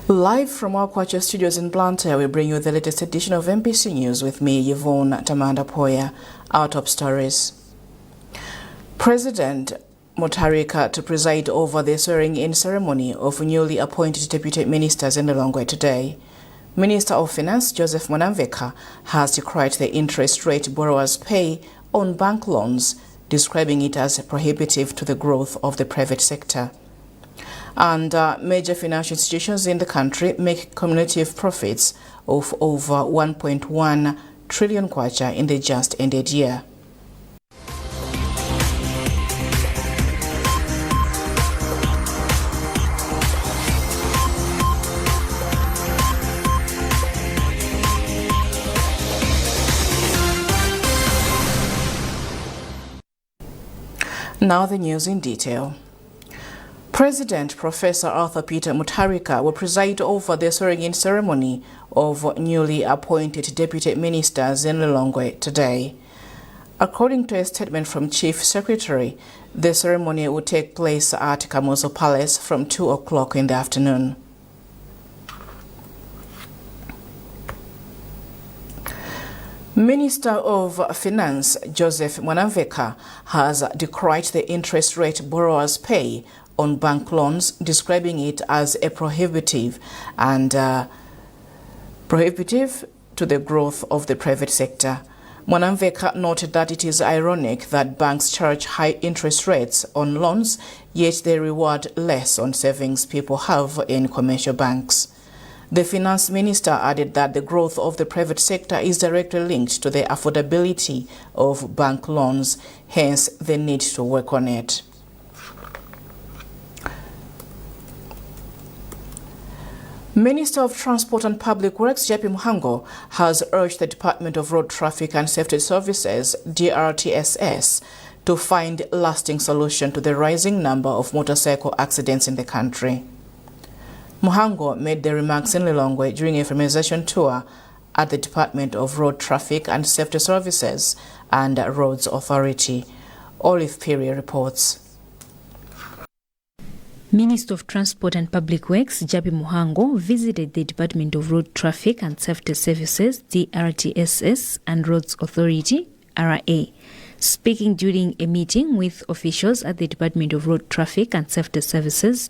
Live from our Kwacha studios in Blantyre, we bring you the latest edition of MPC News with me, Yvonne Tamanda. Our top stories. President Mutharika to preside over the swearing-in ceremony of newly appointed deputy ministers in Lilongwe today. Minister of Finance Joseph Mwanamveka has decried the interest rate borrowers pay on bank loans, describing it as prohibitive to the growth of the private sector. And major financial institutions in the country make cumulative profits of over 1.1 trillion kwacha in the just ended year. Now the news in detail. President Professor Arthur Peter Mutharika will preside over the swearing-in ceremony of newly appointed deputy ministers in Lilongwe today. According to a statement from Chief Secretary, the ceremony will take place at Kamuzu Palace from 2 o'clock in the afternoon. Minister of Finance Joseph Mwanamveka has decried the interest rate borrowers pay on bank loans, describing it as a prohibitive to the growth of the private sector. Mwanamveka noted that it is ironic that banks charge high interest rates on loans, yet they reward less on savings people have in commercial banks. The finance minister added that the growth of the private sector is directly linked to the affordability of bank loans, hence the need to work on it. Minister of Transport and Public Works JP Muhango has urged the Department of Road Traffic and Safety Services DRTSS to find lasting solution to the rising number of motorcycle accidents in the country. Muhango made the remarks in Lilongwe during a familiarization tour at the Department of Road Traffic and Safety Services and Roads Authority. Olive Perry reports. Minister of Transport and Public Works Jabi Muhango visited the Department of Road Traffic and Safety Services DRTSS and Roads Authority RA. Speaking during a meeting with officials at the Department of Road Traffic and Safety Services,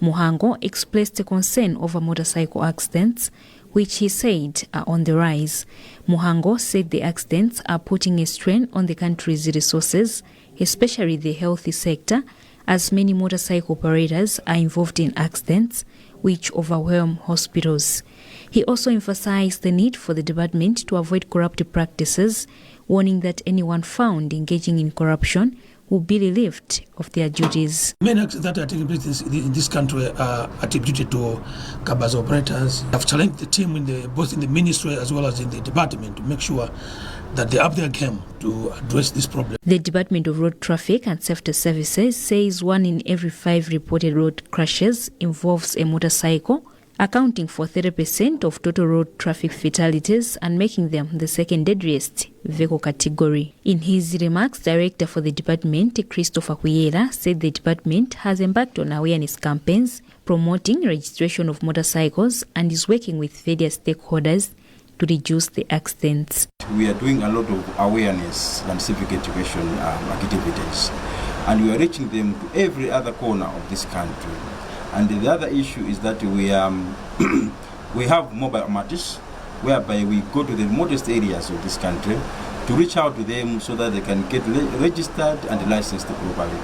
Muhango expressed a concern over motorcycle accidents, which he said are on the rise. Muhango said the accidents are putting a strain on the country's resources, especially the health sector, as many motorcycle operators are involved in accidents, which overwhelm hospitals. He also emphasized the need for the department to avoid corrupt practices, warning that anyone found engaging in corruption will be relieved of their duties. Many accidents that are taking place in this country are attributed to cabas operators. I've challenged the team both in the ministry as well as in the department to make sure that they up their game to address this problem. The Department of Road Traffic and Safety Services says 1 in every 5 reported road crashes involves a motorcycle, accounting for 30% of total road traffic fatalities and making them the second deadliest vehicle category. In his remarks, Director for the department, Christopher Kuyera, said the department has embarked on awareness campaigns promoting registration of motorcycles and is working with various stakeholders to reduce the accidents. We are doing a lot of awareness and civic education activities, and we are reaching them to every other corner of this country. And the other issue is that we have mobile marches, whereby we go to the remotest areas of this country to reach out to them so that they can get registered and licensed properly.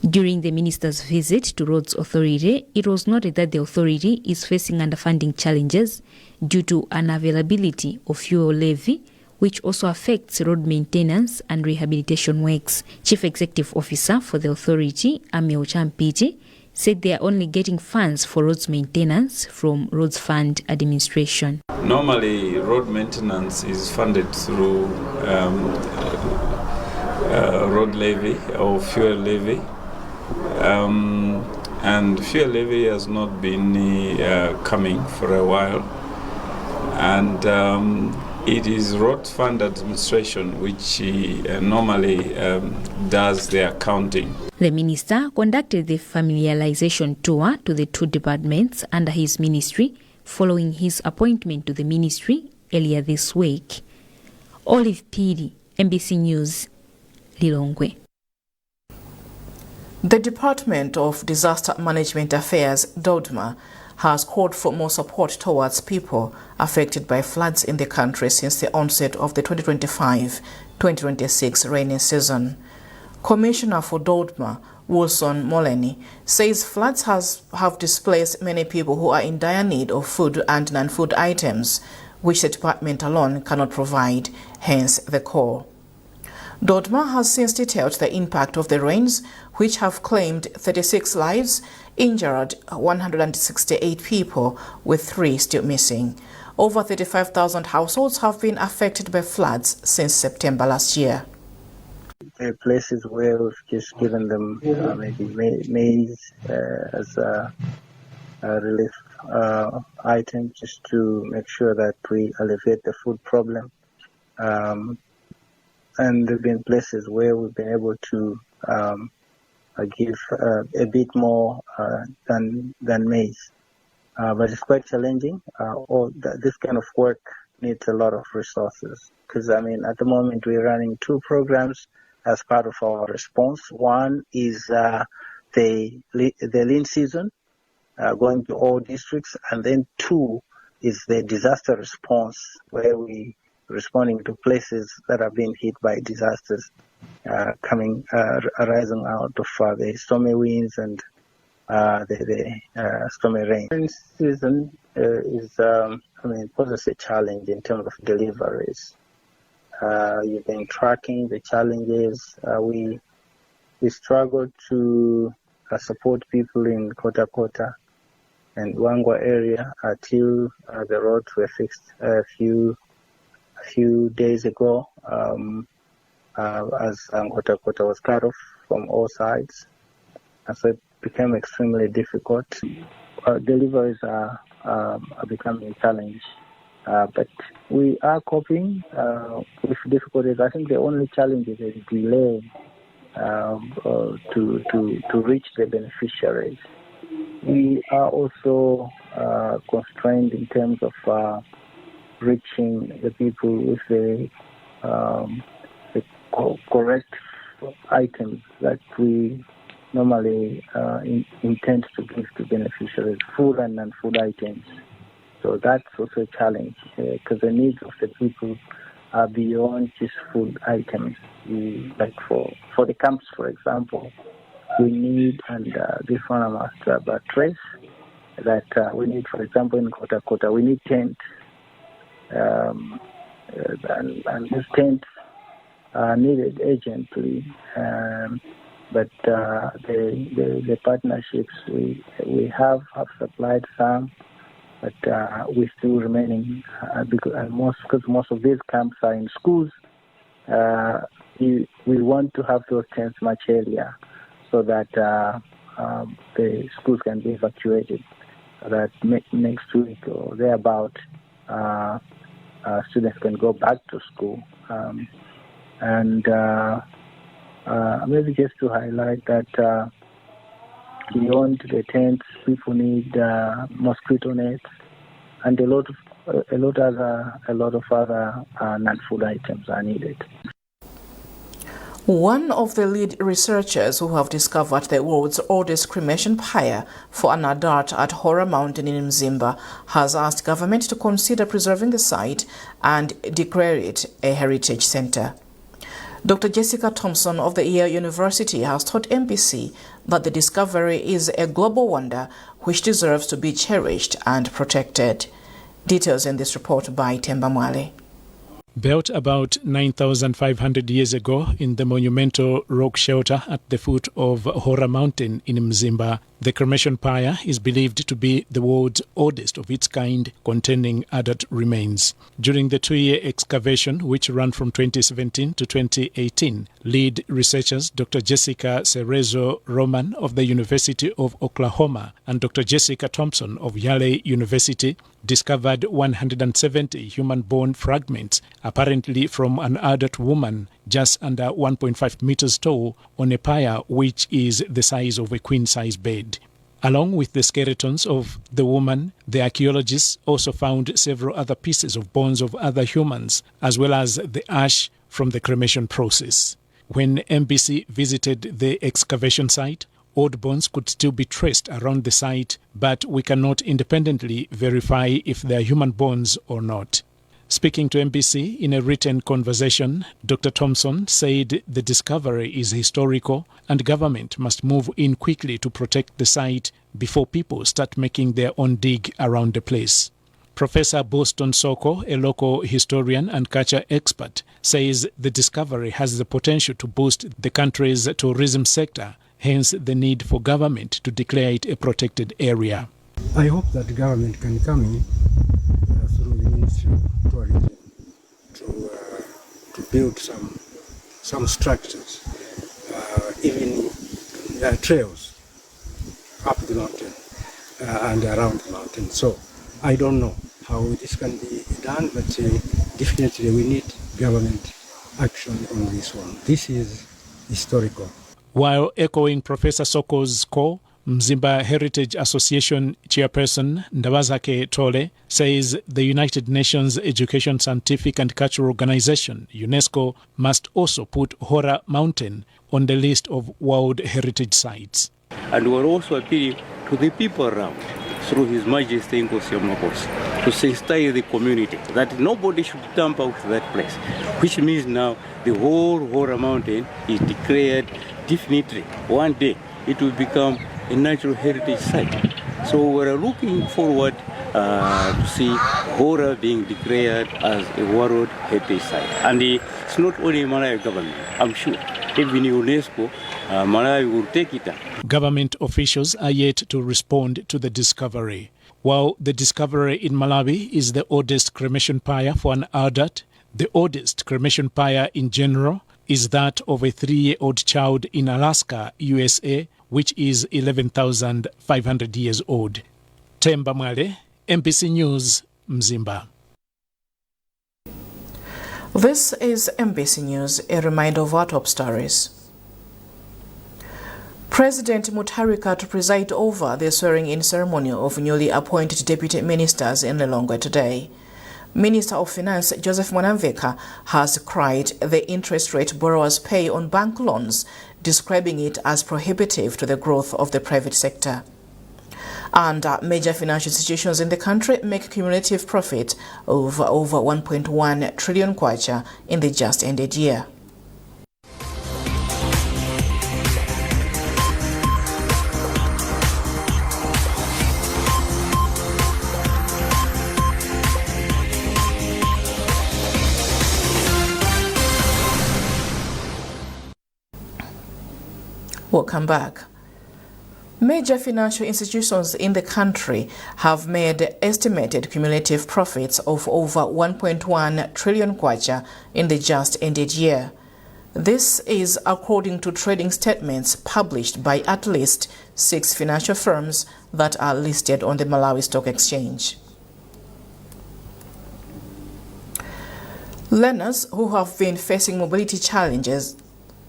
During the minister's visit to Roads Authority, it was noted that the authority is facing underfunding challenges due to unavailability of fuel levy, which also affects road maintenance and rehabilitation works. Chief Executive Officer for the authority, Ame Ochampiti, said they are only getting funds for roads maintenance from Roads Fund Administration. Normally, road maintenance is funded through road levy or fuel levy. And fuel levy has not been coming for a while. And It is Road Fund Administration which normally does the accounting. The minister conducted the familiarization tour to the two departments under his ministry following his appointment to the ministry earlier this week. Olive Piri, MBC News, Lilongwe. The Department of Disaster Management Affairs, DODMA, has called for more support towards people affected by floods in the country since the onset of the 2025-2026 rainy season. Commissioner for DODMA, Wilson Moleni, says floods have displaced many people who are in dire need of food and non-food items, which the department alone cannot provide, hence the call. DODMA has since detailed the impact of the rains, which have claimed 36 lives, injured 168 people, with 3 still missing. Over 35,000 households have been affected by floods since September last year. There are places where we've just given them maybe maize as a relief item, just to make sure that we alleviate the food problem. And there have been places where we've been able to give a bit more than maize. But it's quite challenging. This kind of work needs a lot of resources, because, at the moment we're running 2 programs as part of our response. One is the lean season, going to all districts, and then 2 is the disaster response, where we responding to places that have been hit by disasters arising out of the stormy winds and the stormy rain. This season poses a challenge in terms of deliveries. You've been tracking the challenges. We struggle to support people in Kota Kota and Wangwa area until the roads were fixed a few days ago, as Kota Kota was cut off from all sides, and so it became extremely difficult. Deliveries are becoming a challenge, but we are coping with difficulties. I think the only challenge is a delay to reach the beneficiaries. We are also constrained in terms of reaching the people with the correct items that we normally intend to give to beneficiaries, food and non-food items. So that's also a challenge, because the needs of the people are beyond just food items. Like for the camps, for example, we need, and this one I must trace, that we need, for example, in Kota Kota, we need tents. And these tents are needed urgently, but the partnerships we have supplied some, but we're still remaining because most of these camps are in schools. We want to have those tents much earlier, so that the schools can be evacuated, so that next week or thereabout, students can go back to school. And maybe just to highlight that beyond the tents, people need mosquito nets and a lot of other non-food items are needed. One of the lead researchers who have discovered the world's oldest cremation pyre for an adult at Hora Mountain in Mzimba has asked government to consider preserving the site and declare it a heritage center. Dr. Jessica Thompson of the Yale University has told MBC that the discovery is a global wonder which deserves to be cherished and protected. Details in this report by Tamvani. Built about 9,500 years ago in the monumental rock shelter at the foot of Hora Mountain in Mzimba, The cremation pyre is believed to be the world's oldest of its kind, containing adult remains. During the 2-year excavation, which ran from 2017 to 2018, lead researchers Dr. Jessica Cerezo Roman of the University of Oklahoma and Dr. Jessica Thompson of Yale University discovered 170 human bone fragments, apparently from an adult woman just under 1.5 meters tall, on a pyre which is the size of a queen-size bed. Along with the skeletons of the woman, the archaeologists also found several other pieces of bones of other humans, as well as the ash from the cremation process. When MBC visited the excavation site, old bones could still be traced around the site, but we cannot independently verify if they are human bones or not. Speaking to MBC in a written conversation, Dr. Thompson said the discovery is historical and government must move in quickly to protect the site before people start making their own dig around the place. Professor Boston Soko, a local historian and culture expert, says the discovery has the potential to boost the country's tourism sector, hence the need for government to declare it a protected area. I hope that the government can come in through the Ministry of Tourism to build some structures, even trails up the mountain and around the mountain. So I don't know how this can be done, but definitely we need government action on this one. This is historical. While echoing Professor Soko's call, Mzimba Heritage Association chairperson Ndabazake Tole says the United Nations Education, Scientific and Cultural Organization, UNESCO, must also put Hora Mountain on the list of World Heritage Sites. And we're also appealing to the people around, through His Majesty Nkosi, to sensitize the community that nobody should dump out that place, which means now the whole Hora Mountain is declared definitely. One day it will become a natural heritage site. So we're looking forward to see Hora being declared as a World Heritage Site. And it's not only Malawi government, I'm sure. Even UNESCO, Malawi will take it up. Government officials are yet to respond to the discovery. While the discovery in Malawi is the oldest cremation pyre for an adult, the oldest cremation pyre in general is that of a 3-year-old child in Alaska, USA, which is 11,500 years old. Temba Mwale, MBC News, Mzimba. This is MBC News, a reminder of our top stories. President Mutharika to preside over the swearing-in ceremony of newly appointed deputy ministers in Lilongwe today. Minister of Finance Joseph Mwanamveka has cried the interest rate borrowers pay on bank loans, describing it as prohibitive to the growth of the private sector. And major financial institutions in the country make cumulative profit of over 1.1 trillion kwacha in the just ended year. Welcome back. Major financial institutions in the country have made estimated cumulative profits of over 1.1 trillion kwacha in the just ended year. This is according to trading statements published by at least 6 financial firms that are listed on the Malawi Stock Exchange. Learners who have been facing mobility challenges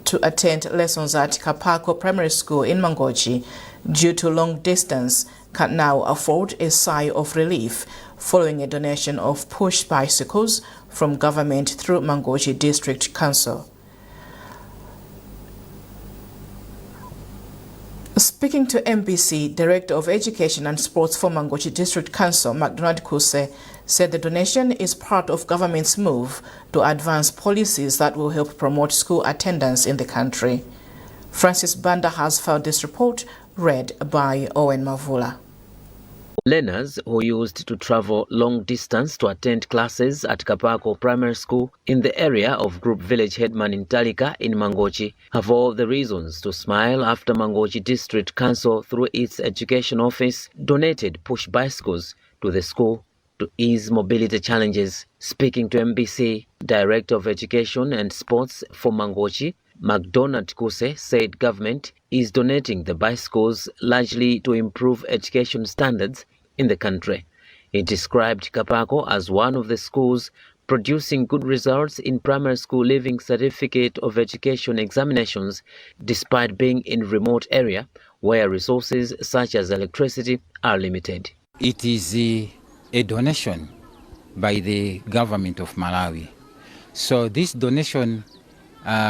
to attend lessons at Kapako Primary School in Mangochi due to long distance can now afford a sigh of relief following a donation of push bicycles from government through Mangochi District Council. Speaking to MBC, Director of Education and Sports for Mangochi District Council, McDonald Kuse, said the donation is part of government's move to advance policies that will help promote school attendance in the country. Francis Banda has filed this report, read by Owen Mavula. Learners who used to travel long distance to attend classes at Kapako Primary School in the area of Group Village Headman in Talika in Mangochi have all the reasons to smile after Mangochi District Council, through its education office, donated push bicycles to the school to ease mobility challenges. Speaking to MBC, Director of Education and Sports for Mangochi, McDonald Kuse, said government is donating the bicycles largely to improve education standards in the country. He described Kapako as one of the schools producing good results in primary school Leaving Certificate of Education examinations, despite being in a remote area where resources such as electricity are limited. It is a donation by the government of Malawi. So this donation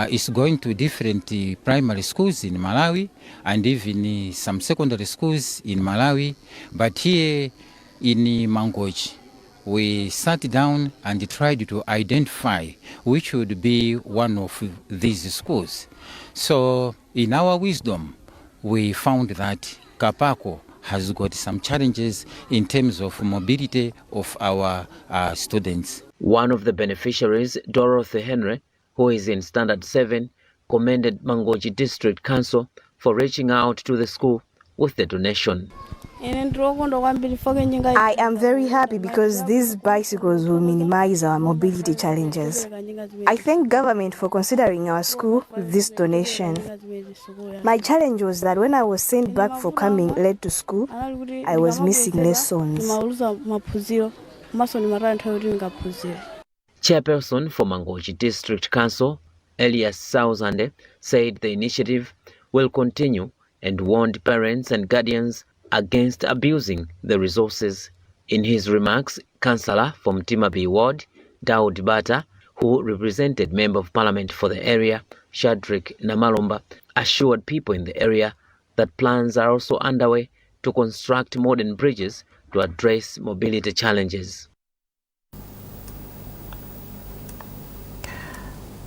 is going to different primary schools in Malawi and even some secondary schools in Malawi. But here in Mangochi, we sat down and tried to identify which would be one of these schools. So in our wisdom, we found that Kapako has got some challenges in terms of mobility of our students. One of the beneficiaries, Dorothy Henry, who is in Standard 7, commended Mangochi District Council for reaching out to the school with the donation. I am very happy because these bicycles will minimize our mobility challenges. I thank government for considering our school with this donation. My challenge was that when I was sent back for coming late to school, I was missing lessons. Chairperson for Mangochi District Council, Elias Sauzande, said the initiative will continue and warned parents and guardians against abusing the resources. In his remarks, Councillor from Timabi Ward, Daud Bata, who represented Member of Parliament for the area, Shadrack Namalomba, assured people in the area that plans are also underway to construct modern bridges to address mobility challenges.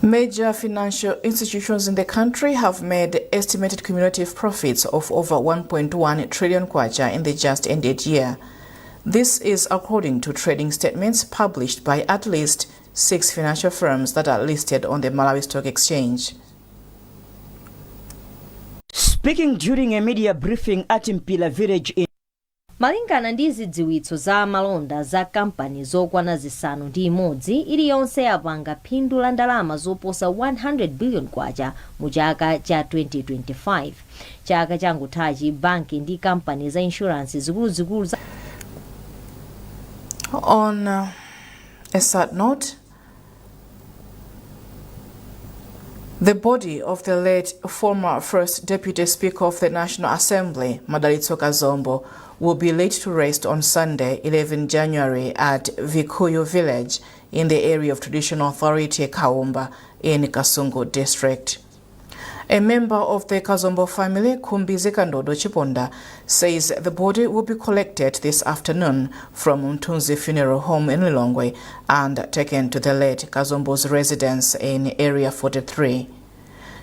Major financial institutions in the country have made estimated cumulative profits of over 1.1 trillion kwacha in the just ended year. This is according to trading statements published by at least 6 financial firms that are listed on the Malawi Stock Exchange. Speaking during a media briefing at Mpila village in malingana ndi zidziwitso za malonda za kampani zokwana zisanu ndi imodzi, iliyonse yapanga phindu la ndalama zoposa 100 billion kwacha mu chaka cha 2025. Chaka changothachi banki ndi kampani za insurance zikuluzikulu za. On a sad note, the body of the late former First Deputy Speaker of the National Assembly, Madalitsoka Zombo, will be laid to rest on Sunday, 11 January at Vikuyu village in the area of Traditional Authority Kaumba in Kasungu district. A member of the Kazombo family, Kumbizi Kandodo Chiponda, says the body will be collected this afternoon from Mtunzi Funeral Home in Lilongwe and taken to the late Kazombo's residence in Area 43.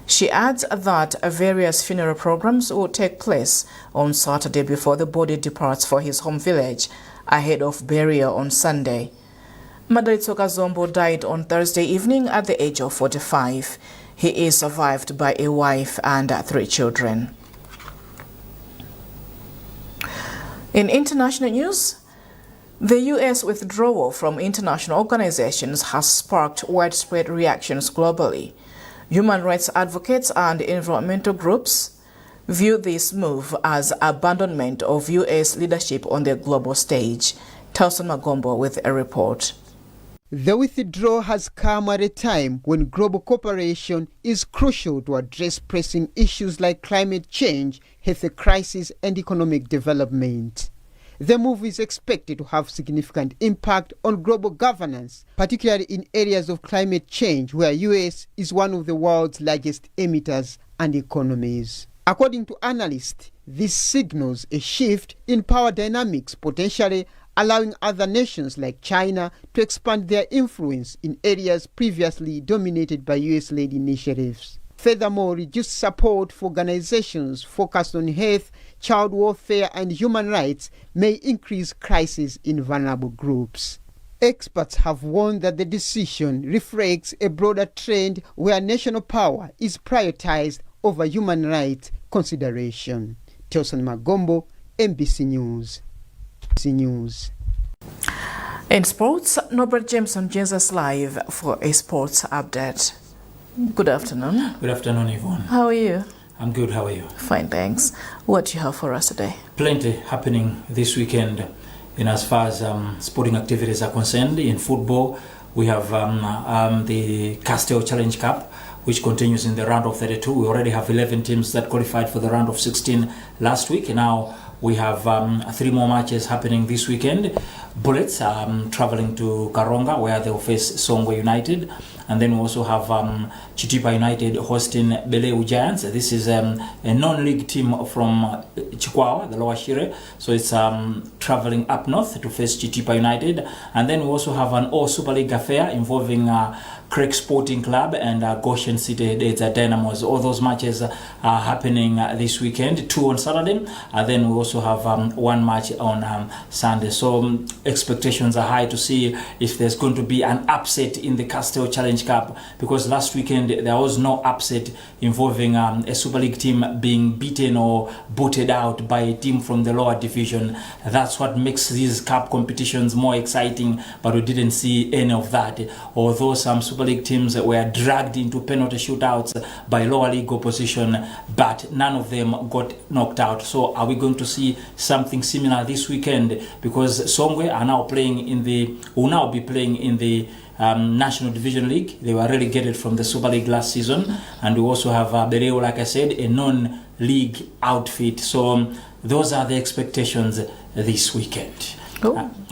She adds that various funeral programs will take place on Saturday before the body departs for his home village ahead of burial on Sunday. Madalitsoka Zombo died on Thursday evening at the age of 45. He is survived by a wife and 3 children. In international news, the U.S. withdrawal from international organizations has sparked widespread reactions globally. Human rights advocates and environmental groups view this move as abandonment of U.S. leadership on the global stage. Telson Magombo with a report. The withdrawal has come at a time when global cooperation is crucial to address pressing issues like climate change, health crisis, and economic development. The move is expected to have significant impact on global governance, particularly in areas of climate change, where U.S. is one of the world's largest emitters and economies. According to analysts, this signals a shift in power dynamics, potentially allowing other nations like China to expand their influence in areas previously dominated by U.S.-led initiatives. Furthermore, reduced support for organizations focused on health, child welfare and human rights may increase crises in vulnerable groups. Experts have warned that the decision reflects a broader trend where national power is prioritized over human rights consideration. Telson Magombo, MBC News. In sports, Norbert Jameson joins us live for a sports update. Good afternoon. Good afternoon, Yvonne. How are you? I'm good. How are you? Fine, thanks. What do you have for us today? Plenty happening this weekend in as far as sporting activities are concerned. In football, we have the Castel Challenge Cup, which continues in the round of 32. We already have 11 teams that qualified for the round of 16 last week. Now we have 3 more matches happening this weekend. Bullets traveling to Karonga, where they'll face Songwe United. And then we also have Chitipa United hosting Beleu Giants. This is a non-league team from Chikwawa, the Lower Shire. So it's traveling up north to face Chitipa United. And then we also have an All-Super League affair involving Craig Sporting Club and Goshen City Dynamos. All those matches are happening this weekend, 2 on Saturday. And then we also have 1 match on Sunday. So expectations are high to see if there's going to be an upset in the Castel Challenge Cup, because last weekend there was no upset involving a Super League team being beaten or booted out by a team from the lower division. That's what makes these cup competitions more exciting, but we didn't see any of that. Although some Super League teams were dragged into penalty shootouts by lower league opposition, but none of them got knocked out. So are we going to see something similar this weekend? Because Songwe are now playing in the, will now be playing in the National Division League. They were relegated from the Super League last season. And we also have Bereo, like I said, a non-league outfit. So those are the expectations this weekend.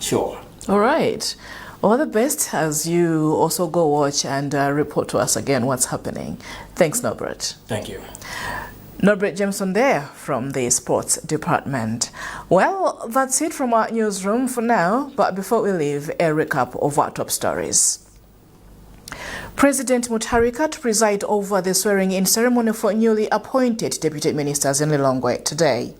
Sure. All right. All the best as you also go watch and report to us again what's happening. Thanks, Norbert. Thank you. Norbert Jameson there from the sports department. Well, that's it from our newsroom for now, but before we leave, a recap of our top stories. President Mutharika to preside over the swearing-in ceremony for newly appointed deputy ministers in Lilongwe today.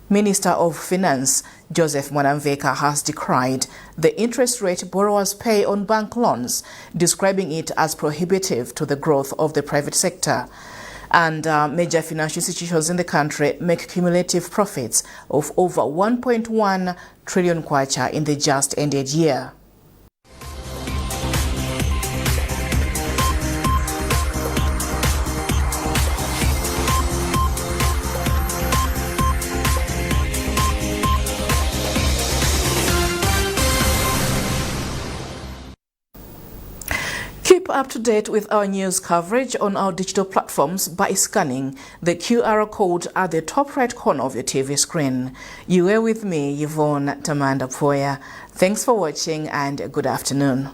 Minister of Finance Joseph Mwanamveka has decried the interest rate borrowers pay on bank loans, describing it as prohibitive to the growth of the private sector. And major financial institutions in the country make cumulative profits of over 1.1 trillion kwacha in the just ended year. Keep up to date with our news coverage on our digital platforms by scanning the QR code at the top right corner of your TV screen. You were with me, Yvonne Tamanda Poya. Thanks for watching and good afternoon.